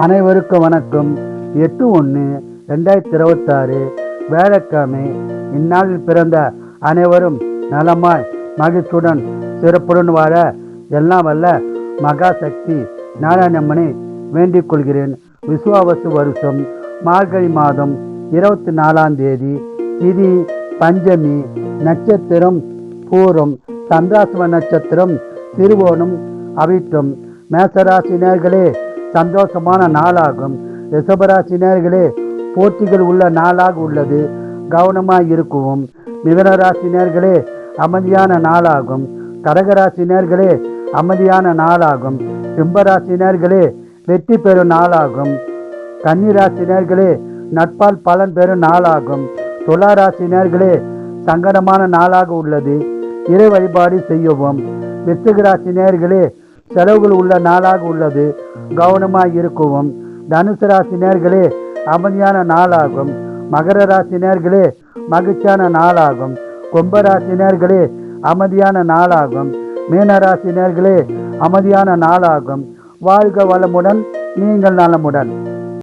அனைவருக்கும் வணக்கம். 8/1/2026 வியாழக்கிழமை. இந்நாளில் பிறந்த அனைவரும் நலமாய் மகிழ்ச்சியுடன் சிறப்புடன் வாழ எல்லாம் வல்ல மகாசக்தி நாராயணம்மனை வேண்டிக் கொள்கிறேன். விசுவாவசு வருஷம் மார்கழி மாதம் 24ஆம் தேதி, திதி பஞ்சமி, நட்சத்திரம் பூரம், சந்திராசிரம நட்சத்திரம் திருவோணம் அவிட்டம். மேசராசினியர்களே, சந்தோஷமான நாளாகும். ரிஷபராசினியர்களே, போட்டிகள் உள்ள நாளாக உள்ளது, கவனமாக இருக்குவோம். மிதுனராசினியர்களே, அமைதியான நாளாகும். கடகராசினியர்களே, அமைதியான நாளாகும். சிம்மராசினியர்களே, வெற்றி பெறும் நாளாகும். கன்னிராசினியர்களே, நட்பால் பலன் பெறும் நாளாகும். துளாராசினியர்களே, சங்கடமான நாளாக உள்ளது, இறை வழிபாடு செய்யவும். விருச்சிகராசினியர்களே, செலவுகள் உள்ள நாளாக உள்ளது, கவனமாக இருக்கவும். தனுசு ராசினியர்களே, அமைதியான நாளாகும். மகர ராசினியர்களே, மகிழ்ச்சியான நாளாகும். கும்பராசினியர்களே, அமைதியான நாளாகும். மீனராசினியர்களே, அமைதியான நாளாகும். வாழ்க வளமுடன், நீங்கள் நலமுடன்.